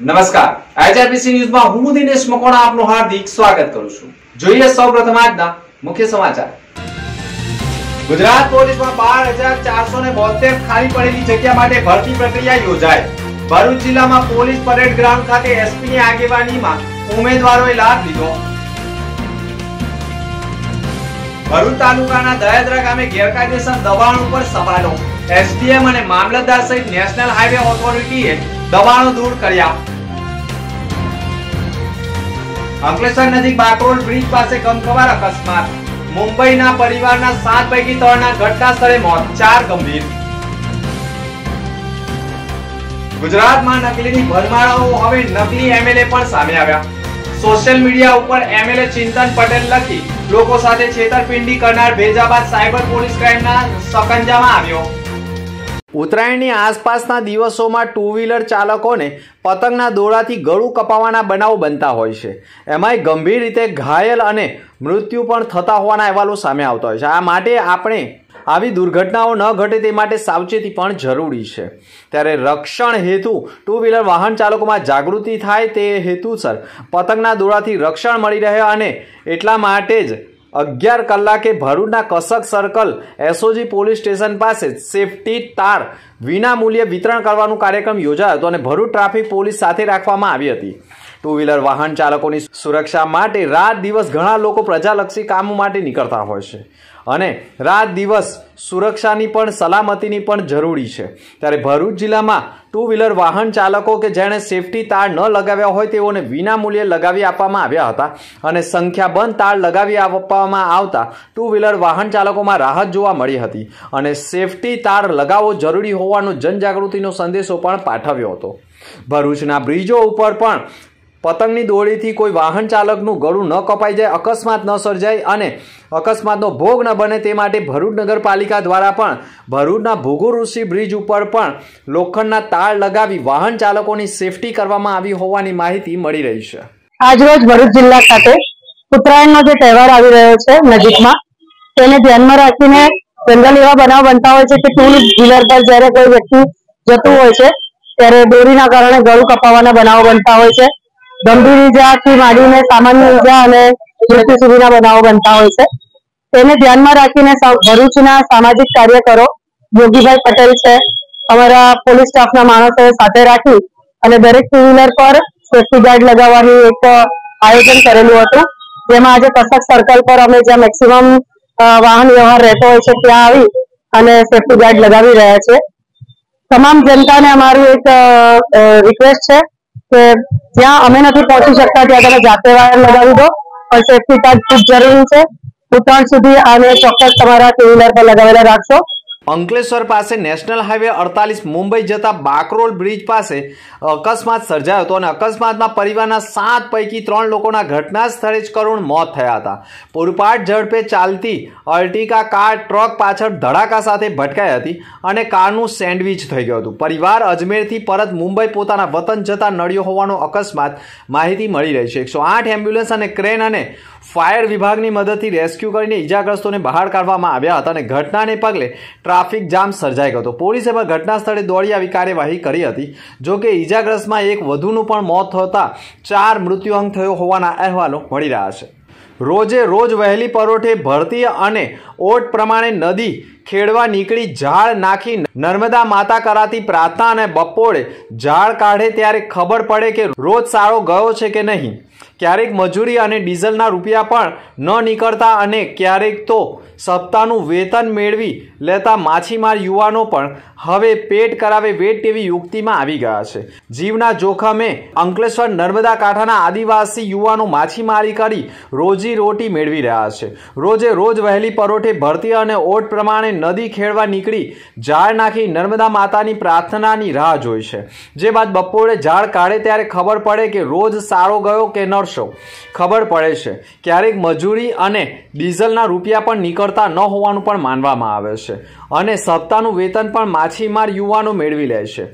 નમસ્કાર, આઈઆરપીસી ન્યૂઝમાં હું દિનેશ મકોણા આપનું હાર્દિક સ્વાગત કરું છું। જોઈએ સૌપ્રથમ આજના મુખ્ય સમાચાર। ગુજરાત પોલીસમાં 12,472 ખાલી પડેલી જગ્યા માટે ભરતી પ્રક્રિયા યોજાઈ। ભરૂચ જિલ્લામાં પોલીસ પરેડ ગ્રાઉન્ડ ખાતે એસપીની આગેવાનીમાં ઉમેદવારોએ લાભ લીધો। ભરૂચ તાલુકાના દયાદરા ગામે ગેરકાયદેસર દબાણ ઉપર સવાલો। એસડીએમ અને મામલતદાર સહિત નેશનલ હાઈવે ઓથોરિટીએ દબાણો દૂર કર્યા। અંકલેશ્વર નજીક બાકરોલ બ્રિજ પાસે ગમખ્વાર અકસ્માત। મુંબઈના પરિવારના 7 પૈકી 3ના ઘટના સ્થળે મોત, 4 ગંભીર। ગુજરાતમાં નકલીની ભરમાળાઓ, હવે નકલી એમએલએ પણ સામે આવ્યા। સોશિયલ મીડિયા ઉપર એમએલએ ચિંતન પટેલ લખી લોકો સાથે છેતરપિંડી કરનાર ભેજાબાદ સાયબર પોલીસ ક્રાઇમના સકંજામાં આવ્યો। ઉત્તરાયણની આસપાસના દિવસોમાં ટુ વ્હીલર ચાલકોને પતંગના દોરાથી ગળું કપાવવાના બનાવો બનતા હોય છે। એમાંય ગંભીર રીતે ઘાયલ અને મૃત્યુ પણ થતા હોવાના અહેવાલો સામે આવતા હોય છે। આ માટે આપણે આવી દુર્ઘટનાઓ ન ઘટે તે માટે સાવચેતી પણ જરૂરી છે। ત્યારે રક્ષણ હેતુ ટુ વ્હીલર વાહન ચાલકોમાં જાગૃતિ થાય તે હેતુસર પતંગના દોરાથી રક્ષણ મળી રહે અને એટલા માટે જ 11 કલાકે ભરૂચના કસક સર્કલ એસઓજી પોલીસ સ્ટેશન પાસે સેફટી તાર વિના મૂલ્યે વિતરણ કરવાનો કાર્યક્રમ યોજાયો હતો અને ભરૂચ ટ્રાફિક પોલીસ સાથે રાખવામાં આવી હતી। ટુ વ્હીલર વાહન ચાલકોની સુરક્ષા માટે રાત દિવસ ઘણા લોકો પ્રજાલક્ષી કામો માટે નીકળતા હોય છે અને રાત દિવસ સુરક્ષાની પણ સલામતીની પણ જરૂરી છે। ત્યારે ભરૂચ જિલ્લામાં ટુ વ્હીલર વાહન ચાલકો કે જેણે સેફટી તાર ન લગાવ્યા હોય તેઓને વિના મૂલ્યે લગાવી આપવામાં આવ્યા હતા અને સંખ્યાબંધ તાર લગાવી આપવામાં આવતા ટુ વ્હીલર વાહન ચાલકોમાં રાહત જોવા મળી હતી અને સેફટી તાર લગાવવો જરૂરી હોવાનો જનજાગૃતિનો સંદેશો પણ પાઠવ્યો હતો। ભરૂચના બ્રિજો ઉપર પણ પતંગની દોરીથી કોઈ વાહન ચાલકનું ગળું ન કપાઈ જાય, અકસ્માત ન સર્જાય અને અકસ્માતનો ભોગ ન બને તે માટે ભરૂચ નગરપાલિકા દ્વારા પણ ભરૂચના ભૂગુરુષિ બ્રિજ ઉપર પણ લોખંડના તાર લગાવી વાહન ચાલકોની સેફટી કરવામાં આવી હોવાની માહિતી મળી રહી છે। આજરોજ ભરૂચ જિલ્લા ખાતે ઉત્તરાયણનો જે તહેવાર આવી રહ્યો છે નજીકમાં, તેને ધ્યાનમાં રાખીને જનરલ એવા બનાવ બનતા હોય છે કે ટુ વ્હીલર પર જ્યારે કોઈ વ્યક્તિ જતું હોય છે ત્યારે દોરીના કારણે ગળું કપાવવાના બનાવો બનતા હોય છે। ગંભીર ઈજાથી માંડીને સામાન્ય ઈજા અને મૃત્યુ સુધીના બનાવો બનતા હોય છે। તેને ધ્યાનમાં રાખીને ભરૂચના સામાજિક કાર્યકરો યોગીભાઈ પટેલ છે, અમારા પોલીસ સ્ટાફના માણસોએ સાથે રાખી અને દરેક ટુ વ્હીલર પર સેફટી ગાર્ડ લગાવવાની એક આયોજન કરેલું હતું, જેમાં આજે કસક સર્કલ પર અમે જ્યાં મેક્સિમમ વાહન વ્યવહાર રહેતો હોય છે ત્યાં આવી અને સેફટી ગાર્ડ લગાવી રહ્યા છે। તમામ જનતાને અમારું એક રિક્વેસ્ટ છે કે જ્યાં અમે નથી પહોંચી શકતા ત્યાં તમે જાતે વાહન લગાવી દો, પણ સેફટી ગાર્ડ ખૂબ જરૂરી છે। ઉત્તરાયણ સુધી આને ચોક્કસ તમારા ટુ વ્હીલર પર લગાવેલા રાખશો। અંકલેશ્વર પાસે નેશનલ હાઈવે 48 મુંબઈ જતા બાકરોલ બ્રિજ પાસે અકસ્માત સર્જાયો હતો અને અકસ્માતમાં પરિવારના 7 પૈકી 3 લોકોના ઘટના સ્થળે જ કરુણ મોત થયા હતા। પૂરપાટ ઝડપે ચાલતી અર્ટિકા કાર ટ્રક પાછળ ધડાકા સાથે ભટકાઈ હતી અને કારનું સેન્ડવિચ થઈ ગયું હતું। પરિવાર અજમેરથી પરત મુંબઈ પોતાના વતન જતા નડ્યો હોવાનો અકસ્માત માહિતી મળી રહી છે। 108 એમ્બ્યુલન્સ અને ક્રેન અને ફાયર વિભાગની મદદથી રેસ્ક્યુ કરીને ઈજાગ્રસ્તોને બહાર કાઢવામાં આવ્યા હતા અને ઘટનાને પગલે ટ્રાફિક જામ સર્જાઈ ગયો હતો। પોલીસે પણ ઘટના સ્થળે દોડી આવી કાર્યવાહી કરી હતી। જો કે ઈજાગ્રસ્તમાં એક વધુનું પણ મોત થતા 4 મૃત્યુઆંક થયો હોવાના અહેવાલો મળી રહ્યા છે। રોજે રોજ વહેલી પરોઠે ભરતી અને ઓટ પ્રમાણે નદી ખેડવા નીકળી ઝાડ નાખી નર્મદા માતા કરાતી પ્રાર્થના અને બપોરે ઝાડ કાઢે ત્યારે ખબર પડે કે રોજ સારો ગયો છે કે નહીં। ક્યારેક મજૂરી અને ડીઝલના રૂપિયા પણ ન નીકળતા અને ક્યારેક તો સપ્તાહનું વેતન મેળવી લેતા માછીમાર યુવાનો પણ હવે પેટ કરાવે વેટ તેવી યુક્તિમાં આવી ગયા છે। જીવના જોખમે અંકલેશ્વર નર્મદા કાંઠાના આદિવાસી યુવાનો માછીમારી કરી રોજી રોટી મેળવી રહ્યા છે। રોજે રોજ વહેલી પરોઠે ભરતી અને ઓટ પ્રમાણે નદી ખેડવા નીકળી ઝાડ નાખી નર્મદા માતાની પ્રાર્થનાની રાહ જોઈ છે। જે બાદ બપોરે ઝાડ કાઢે ત્યારે ખબર પડે કે રોજ સારો ગયો કે નરસો ખબર પડે છે। ક્યારેક મજૂરી અને ડીઝલના રૂપિયા પણ નીકળતા ન હોવાનું પણ માનવામાં આવે છે અને સપ્તાહનું વેતન પણ માછીમાર યુવાનો મેળવી લે છે।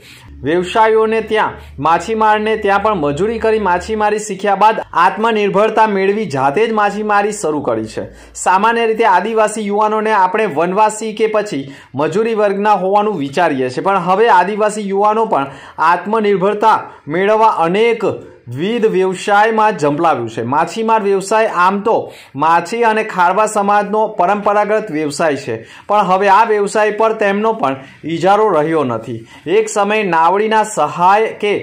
વ્યવસાયોને ત્યાં માછીમારને ત્યાં પણ મજૂરી કરી માછીમારી શીખ્યા બાદ આત્મનિર્ભરતા મેળવી જાતે જ માછીમારી શરૂ કરી છે. સામાન્ય રીતે આદિવાસી યુવાનોને આપણે વનવાસી કે પછી મજૂરી વર્ગના હોવાનું વિચારીએ છીએ, પણ હવે આદિવાસી યુવાનો પણ આત્મનિર્ભરતા મેળવવા અનેક વિવિધ વ્યવસાયમાં ઝંપલાવ્યું છે. માછીમાર વ્યવસાય આમ તો માછી અને ખારવા સમાજનો પરંપરાગત વ્યવસાય છે, પણ હવે આ વ્યવસાય પર તેમનો પણ ઇજારો રહ્યો નથી. એક સમયે નાવડીના સહાય કે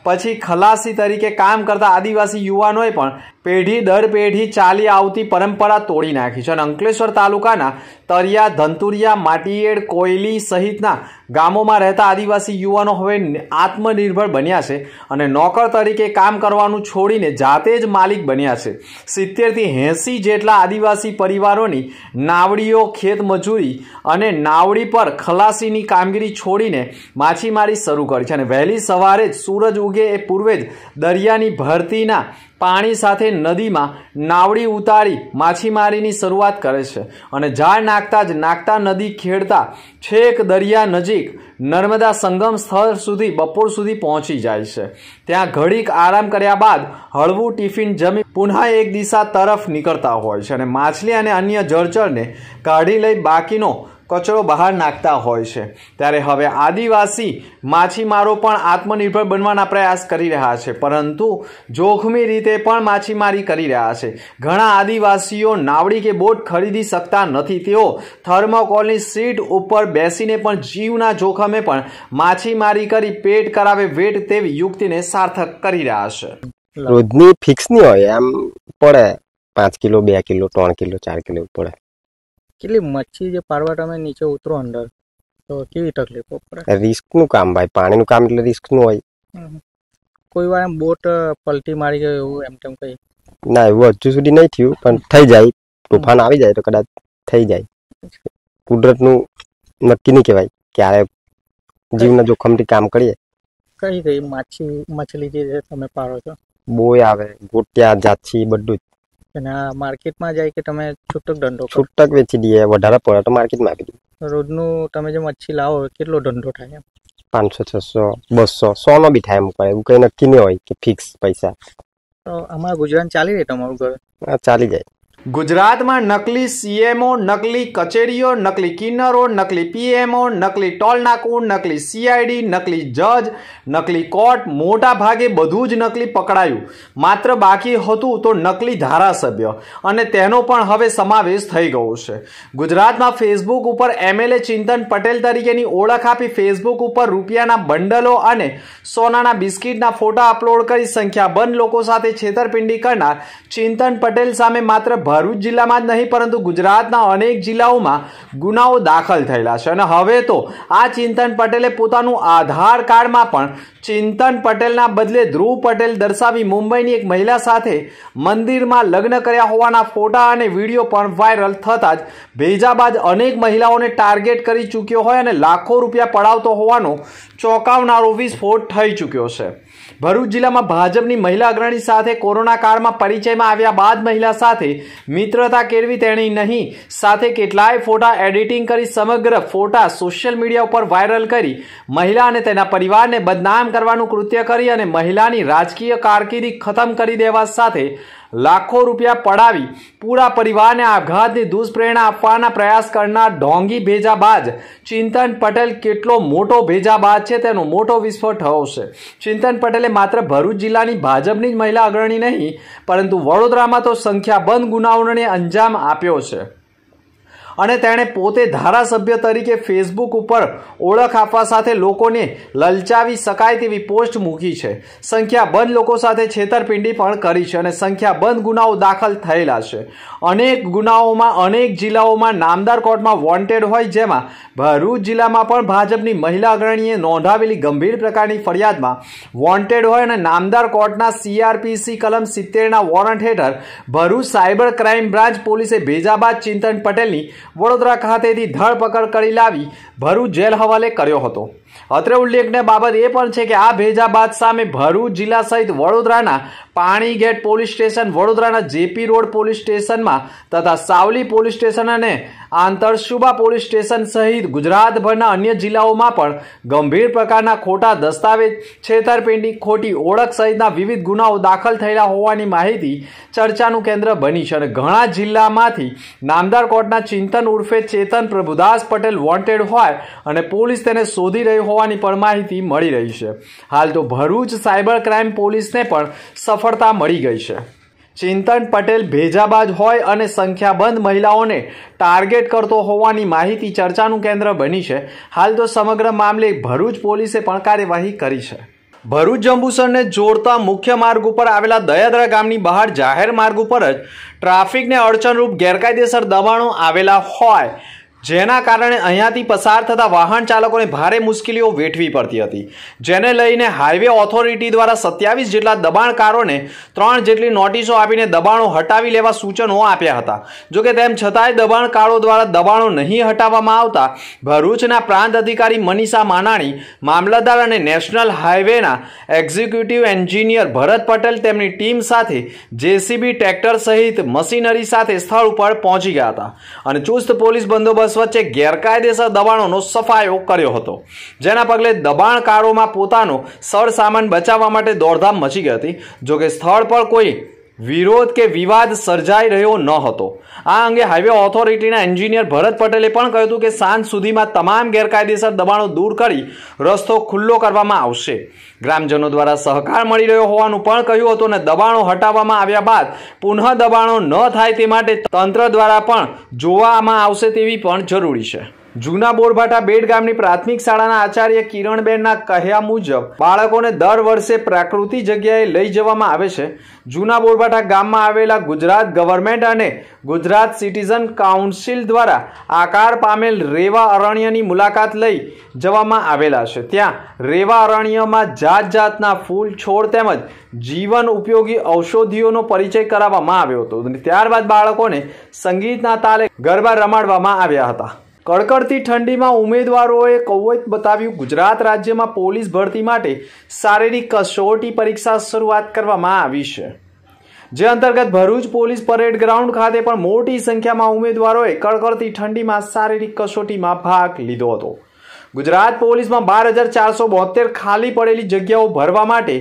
પછી ખલાસી તરીકે કામ કરતા આદિવાસી યુવાનોએ પણ પેઢી દર પેઢી ચાલી આવતી પરંપરા તોડી નાખી છે અને અંકલેશ્વર તાલુકાના તરિયા, ધંતુરિયા, માટીએડ, કોયલી સહિતના ગામોમાં રહેતા આદિવાસી યુવાનો હવે આત્મનિર્ભર બન્યા છે અને નોકર તરીકે કામ કરવાનું છોડીને જાતે જ માલિક બન્યા છે. 70થી 80 જેટલા આદિવાસી પરિવારોની નાવડીઓ ખેતમજૂરી અને નાવડી પર ખલાસીની કામગીરી છોડીને માછીમારી શરૂ કરી છે અને વહેલી સવારે જ સૂરજ ઉગે એ પૂર્વે જ દરિયાની ભરતીના પાણી સાથે નદીમાં નાવડી ઉતારી માછીમારીની શરૂઆત કરે છે અને ઝાડ નાખતા નદી ખેડતા છેક દરિયા નજીક નર્મદા સંગમ સ્થળ સુધી બપોર સુધી પહોંચી જાય છે. ત્યાં ઘડીક આરામ કર્યા બાદ હળવું ટિફિન જમી પુનઃ એક દિશા તરફ નીકળતા હોય છે અને માછલી અને અન્ય જળચરને કાઢી લઈ બાકીનો કચરો બહાર નાખતા હોય છે. ત્યારે હવે આદિવાસી માછીમારો પણ આત્મનિર્ભર બનવાના પ્રયાસ કરી રહ્યા છે, પરંતુ જોખમી રીતે પણ માછીમારી કરી રહ્યા છે. ઘણા આદિવાસીઓ નાવડી કે બોટ ખરીદી શકતા નથી. તેઓ થર્મોકોલની સીટ ઉપર બેસીને પણ જીવના જોખમે પણ માછીમારી કરી પેટ કરાવે વેટ તેવી યુક્તિને સાર્થક કરી રહ્યા છે. રોજની ફિક્સ નહીં હોય, આમ પડે 5 કિલો 2 કિલો 3 કિલો 4 કિલો પડે. કેટલી મચ્છી જે પારવા તમે નીચે ઉતરો અંદર તો કેવી તકલીફો પડે? રિસ્કનું કામ ભાઈ, પાણીનું કામ એટલે રિસ્કનું હોય. કોઈ વાર બોટ પલટી મારી ગયો એવું એમ તેમ કઈ? ના, એવું હજુ સુધી નહીં થયું, પણ થઈ જાય. તોફાન આવી જાય તો કદાચ થઈ જાય. કુદરતનું નક્કી નહીં કહેવાય, ક્યારે જીવના જોખમથી કામ કરીએ. કઈ કઈ મછલી જે તમે પાડો છો? બોય આવે, ગોટિયા, જાછી, બધું જ. અને માર્કેટમાં જાય કે તમે છૂટક ધંધો? છૂટક વેચી દઈએ, વધારે પડે તો માર્કેટમાં આપી દઈએ. રોજનું તમે જે મચ્છી લાવો કેટલો ધંધો થાય? 500 600 200 100 નો બી થાય. એમ એવું કઈ નક્કી નહીં હોય કે ફિક્સ પૈસા. તો આમાં ગુજરાત ચાલી રહે તમારું ઘર? હા, ચાલી જાય. ગુજરાતમાં નકલી સીએમઓ, નકલી કચેરીઓ, નકલી કિન્નરો, નકલી પીએમઓ, નકલી ટોલનાકુ, નકલી સીઆઈડી, નકલી જજ, નકલી કોર્ટ, મોટા ભાગે બધું જ નકલી પકડાયું. માત્ર બાકી હતું તો નકલી ધારાસભ્ય, અને તેનો પણ હવે સમાવેશ થઈ ગયો છે. ગુજરાતમાં ફેસબુક ઉપર એમએલએ ચિંતન પટેલ તરીકેની ઓળખ આપી ફેસબુક ઉપર રૂપિયાના બંડલો અને સોનાના બિસ્કિટના ફોટા અપલોડ કરી સંખ્યાબંધ લોકો સાથે છેતરપિંડી કરનાર ચિંતન પટેલ સામે માત્ર ભરૂચ જિલ્લામાં જ નહીં પરંતુ ગુજરાતના અનેક જિલ્લાઓમાં ગુનાઓ દાખલ થયેલા છે અને હવે તો આ ચિંતન પટેલે પોતાનું આધાર કાર્ડમાં પણ ચિંતન પટેલના બદલે ધ્રુવ પટેલ દર્શાવી મુંબઈની એક મહિલા સાથે મંદિરમાં લગ્ન કર્યા હોવાના ફોટા અને વિડીયો પણ વાયરલ થતા જ ભેજાબાદ અનેક મહિલાઓને ટાર્ગેટ કરી ચૂક્યો હોય અને લાખો રૂપિયા પડાવતો હોવાનો ચોંકાવનારો વિસ્ફોટ થઈ ચૂક્યો છે. ભરૂચ જિલ્લામાં ભાજપની મહિલા અગ્રણી સાથે કોરોના કાળમાં પરિચયમાં આવ્યા બાદ મહિલા સાથે મિત્રતા કેળવી તેણી નહીં સાથે કેટલાય ફોટા એડિટિંગ કરી સમગ્ર ફોટા સોશિયલ મીડિયા ઉપર વાયરલ કરી મહિલા અને તેના પરિવારને બદનામ કરવાનું કૃત્ય કરી અને મહિલાની રાજકીય કારકિર્દી ખતમ કરી દેવા સાથે લાખો રૂપિયા પડાવી પૂરા પરિવારને આપઘાતની દુષ્પ્રેરણા આપવાના પ્રયાસ કરનાર ઢોંગી ભેજાબાજ ચિંતન પટેલ કેટલો મોટો ભેજાબાજ છે તેનો મોટો વિસ્ફોટ થયો છે. ચિંતન પટેલે માત્ર ભરૂચ જિલ્લાની ભાજપની જ મહિલા અગ્રણી નહીં પરંતુ વડોદરામાં તો સંખ્યાબંધ ગુનાઓને અંજામ આપ્યો છે અને તેણે પોતે ધારાસભ્ય તરીકે ફેસબુક ઉપર ઓળખ આપવા સાથે લોકોને લલચાવી શકાય તેવી પોસ્ટ મૂકી છે. સંખ્યાબંધ લોકો સાથે છેતરપિંડી પણ કરી છે અને સંખ્યાબંધ ગુનાઓ દાખલ થયેલા છે. અનેક ગુનાઓમાં અનેક જિલ્લાઓમાં નામદાર કોર્ટમાં વોન્ટેડ હોય, જેમાં ભરૂચ જિલ્લામાં પણ ભાજપની મહિલા અગ્રણીએ નોંધાવેલી ગંભીર પ્રકારની ફરિયાદમાં વોન્ટેડ હોય અને નામદાર કોર્ટના CRPC કલમ 70ના વોરંટ હેઠળ ભરૂચ સાયબર ક્રાઇમ બ્રાન્ચ પોલીસે ભેજાબાદ ચિંતન પટેલની વડોદરા ખાતેથી ધરપકડ કરી લાવી ભરૂચ જેલ હવાલે કર્યો હતો. અત્રે ઉલ્લેખનીય બાબત એ પણ છે કે આ ભેજાબાદ સામે ભરૂચ જિલ્લા સહિત વડોદરાના પાણીગેટ પોલીસ સ્ટેશન, વડોદરાના જેપી રોડ પોલીસ સ્ટેશનમાં તથા સાવલી પોલીસ સ્ટેશન અને આંતરસુબા પોલીસ સ્ટેશન સહિત ગુજરાતભરના અન્ય જિલ્લાઓમાં પણ ગંભીર પ્રકારના ખોટા દસ્તાવેજ, છેતરપિંડી, ખોટી ઓળખ સહિતના વિવિધ ગુનાઓ દાખલ થયેલા હોવાની માહિતી ચર્ચાનું કેન્દ્ર બની છે અને ઘણા જિલ્લામાંથી નામદાર કોર્ટના ચિંતન ઉર્ફે ચેતન પ્રભુદાસ પટેલ વોન્ટેડ હોય અને પોલીસ તેને શોધી રહી હોવાની પણ માહિતી મળી રહી છે. હાલ તો ભરૂચ સાયબર ક્રાઇમ પોલીસને પણ સફળતા મળી ગઈ છે. ચિંતન પટેલ ભેજાબાજ હોય અને સંખ્યાબંધ મહિલાઓને ટાર્ગેટ કરતો હોવાની માહિતી ચર્ચાનું કેન્દ્ર બની છે. હાલ તો સમગ્ર મામલે ભરૂચ પોલીસે પણ કાર્યવાહી કરી છે. ભરૂચ જંબુસરને જોડતા મુખ્ય માર્ગ ઉપર આવેલા દયાદરા ગામની બહાર જાહેર માર્ગ ઉપર જ ટ્રાફિકને અડચણરૂપ ગેરકાયદેસર દબાણો આવેલા હોય જેના કારણે અહીંયાથી પસાર થતા વાહન ચાલકોને ભારે મુશ્કેલીઓ વેઠવી પડતી હતી, જેને લઈને હાઈવે ઓથોરિટી દ્વારા 27 જેટલા દબાણકારોને 3 જેટલી નોટિસો આપીને દબાણો હટાવી લેવા સૂચનો આપ્યા હતા. જોકે તેમ છતાંય દબાણકારો દ્વારા દબાણો નહીં હટાવવામાં આવતા ભરૂચના પ્રાંત અધિકારી મનીષા માનાણી, મામલતદાર અને નેશનલ હાઈવેના એક્ઝિક્યુટિવ એન્જિનિયર ભરત પટેલ તેમની ટીમ સાથે જેસીબી, ટ્રેક્ટર સહિત મશીનરી સાથે સ્થળ ઉપર પહોંચી ગયા હતા અને ચુસ્ત પોલીસ બંદોબસ્ત વચ્ચે ગેરકાયદેસર દબાણોનો સફાયો કર્યો હતો, જેના પગલે દબાણકારોમાં પોતાનો સરસામાન બચાવવા માટે દોડધામ મચી ગઈ હતી. જોકે સ્થળ પર કોઈ વિરોધ કે વિવાદ સર્જાઈ રહ્યો ન હતો. આ અંગે હાઈવે ઓથોરિટીના એન્જિનિયર ભરત પટેલે પણ કહ્યું હતું કે સાંજ સુધીમાં તમામ ગેરકાયદેસર દબાણો દૂર કરી રસ્તો ખુલ્લો કરવામાં આવશે. ગ્રામજનો દ્વારા સહકાર મળી રહ્યો હોવાનું પણ કહ્યું હતું અને દબાણો હટાવવામાં આવ્યા બાદ પુનઃ દબાણો ન થાય તે માટે તંત્ર દ્વારા પણ જોવામાં આવશે તેવી પણ જરૂરી છે. જૂના બોરભાટા બેડ ગામની પ્રાથમિક શાળાના આચાર્ય કિરણબેનના કહ્યા મુજબ બાળકોને દર વર્ષે પ્રાકૃતિક જગ્યાએ લઈ જવામાં આવે છે. જૂના બોરભાટા ગામમાં આવેલા ગુજરાત ગવર્મેન્ટ અને ગુજરાત સિટીઝન કાઉન્સિલ દ્વારા આકાર પામેલ રેવા અરણ્યની મુલાકાત લઈ જવામાં આવેલા છે. ત્યાં રેવા અરણ્યમાં જાત જાતના ફૂલ, છોડ તેમજ જીવન ઉપયોગી ઔષધિઓનો પરિચય કરાવવામાં આવ્યો હતો. ત્યારબાદ બાળકોને સંગીતના તાલે ગરબા રમાડવામાં આવ્યા હતા. કડકડતી ઠંડીમાં ઉમેદવારોએ કૌવત બતાવ્યું. ગુજરાત રાજ્યમાં પોલીસ ભરતી માટે શારીરિક કસોટી પરીક્ષા શરૂઆત કરવામાં આવી છે, જે અંતર્ગત ભરૂચ પોલીસ પરેડ ગ્રાઉન્ડ ખાતે પણ મોટી સંખ્યામાં ઉમેદવારોએ કડકડતી ઠંડીમાં શારીરિક કસોટીમાં ભાગ લીધો હતો. ગુજરાત પોલીસમાં 12,472 ખાલી પડેલી જગ્યાઓ ભરવા માટે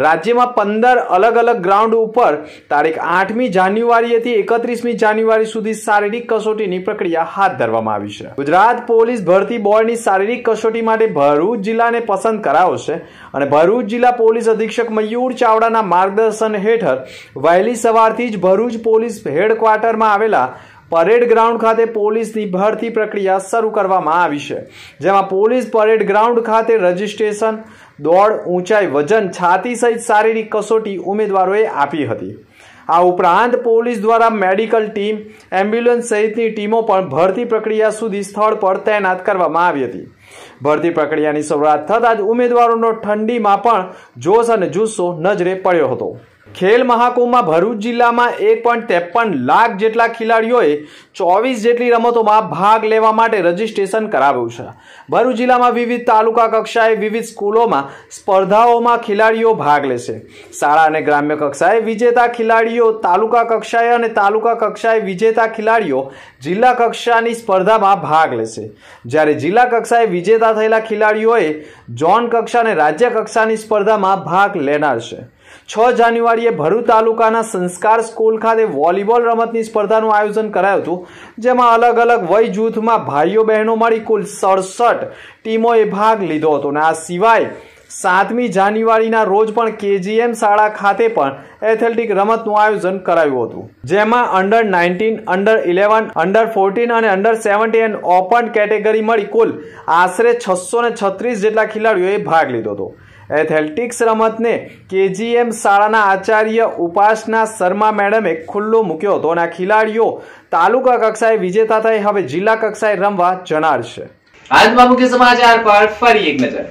રાજ્યમાં 15 અલગ અલગ ગ્રાઉન્ડ ઉપર તારીખ 8મી જાન્યુઆરીથી 31મી જાન્યુઆરી સુધી શારીરિક કસોટીની પ્રક્રિયા હાથ ધરવામાં આવી છે. ગુજરાત પોલીસ ભરતી બોર્ડની શારીરિક કસોટી માટે ભરૂચ જિલ્લાને પસંદ કરાયો છે અને ભરૂચ જિલ્લા પોલીસ અધિક્ષક મયુર ચાવડાના માર્ગદર્શન હેઠળ વહેલી સવારથી જ ભરૂચ પોલીસ હેડક્વાર્ટરમાં આવેલા પરેડ ગ્રાઉન્ડ ખાતે પોલીસની ભરતી પ્રક્રિયા શરૂ કરવામાં આવી છે, જેમાં પોલીસ પરેડ ગ્રાઉન્ડ ખાતે રજીસ્ટ્રેશન, દોડ, ઊંચાઈ, વજન, છાતી સહિત શારીરિક કસોટી ઉમેદવારોએ આપી હતી. આ ઉપરાંત પોલીસ દ્વારા મેડિકલ ટીમ, એમ્બ્યુલન્સ સહિતની ટીમો પણ ભરતી પ્રક્રિયા સુધી સ્થળ પર તૈનાત કરવામાં આવી હતી. ભરતી પ્રક્રિયાની શરૂઆત થતાં જ ઉમેદવારોનો ઠંડીમાં પણ જોશ અને જુસ્સો નજરે પડ્યો હતો. ખેલ મહાકુંભમાં ભરૂચ જિલ્લામાં 1.53 લાખ જેટલા ખેલાડીઓએ 24 જેટલી રમતોમાં ભાગ લેવા માટે રજીસ્ટ્રેશન કરાવ્યું છે. ભરૂચ જિલ્લામાં વિવિધ તાલુકા કક્ષાએ વિવિધ સ્કૂલોમાં સ્પર્ધાઓમાં ખેલાડીઓ ભાગ લેશે. શાળા અને ગ્રામ્ય કક્ષાએ વિજેતા ખેલાડીઓ તાલુકા કક્ષાએ અને તાલુકા કક્ષાએ વિજેતા ખેલાડીઓ જિલ્લા કક્ષાની સ્પર્ધામાં ભાગ લેશે, જ્યારે જિલ્લા કક્ષાએ વિજેતા થયેલા ખેલાડીઓએ ઝોન કક્ષા અને રાજ્ય કક્ષાની સ્પર્ધામાં ભાગ લેનાર છે. 6 જાન્યુઆરીએ ભરૂચ તાલુકાના સંસ્કાર સ્કૂલ ખાતે વોલીબોલ રમતની સ્પર્ધાનું આયોજન કરાયું હતું, જેમાં અલગ અલગ વય જૂથમાં ભાઈઓ બહેનો મળી કુલ 67 ટીમોએ ભાગ લીધો હતો. અને આ સિવાય 7મી જાન્યુઆરીના રોજ પણ KGM શાળા ખાતે પણ એથ્લેટિક રમતનું આયોજન કરાયું હતું, જેમાં અંડર 19, અંડર 11, અંડર 14 અને અંડર 17 ઓપન કેટેગરી મળી કુલ આશરે 636 જેટલા ખેલાડીઓએ ભાગ લીધો હતો. એથ્લેટિક્સ રમતને KGM શાળાના આચાર્ય ઉપાસના શર્મા મેડમે ખુલ્લો મૂક્યો હતો અને આ ખેલાડીઓ તાલુકા કક્ષાએ વિજેતા થઈ હવે જિલ્લા કક્ષાએ રમવા જનાર છે. આજના મુખ્ય સમાચાર પર ફરી એક નજર.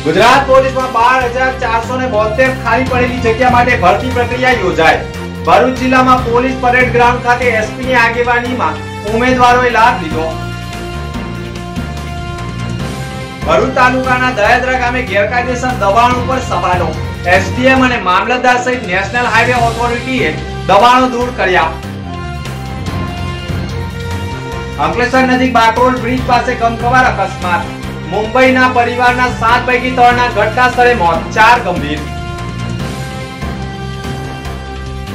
ગુજરાત પોલીસમાં 12,472 ખાલી પડેલી જગ્યા માટે ભરતી પ્રક્રિયા યોજાઈ. ભરૂચ જિલ્લામાં પોલીસ પરેડ ગ્રાઉન્ડ ખાતે એસપીની આગેવાનીમાં ઉમેદવારોએ લાભ લીધો. ભરૂચ તાલુકાના દયાદરા ગામે ગેરકાયદેસર દબાણ ઉપર સવાલો. એસડીએમ અને મામલતદાર સહિત નેશનલ હાઈવે ઓથોરિટીએ દબાણો દૂર કર્યા. અંકલેશ્વર નજીક બાકરોલ બ્રિજ પાસે ગમખ્વાર અકસ્માત. મુંબઈના પરિવારના 7 પૈકી 3 ના ઘટના સ્થળે મોત, 4 ગંભીર.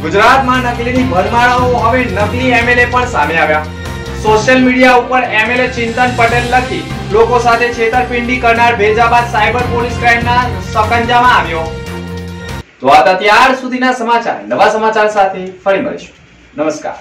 ગુજરાતમાં નકલીની ભરમાળાઓ, હવે નકલી એમએલએ પણ સામે આવ્યા. સોશિયલ મીડિયા ઉપર એમએલએ ચિંતન પટેલ લખી લોકો સાથે છેતરપિંડી કરનાર ભેજાબાદ સાયબર પોલીસ ક્રાઇમના સકંજામાં આવ્યો. તો આ હતા ત્યાર સુધીના સમાચાર. નવા સમાચાર સાથે ફરી મળીશું. નમસ્કાર.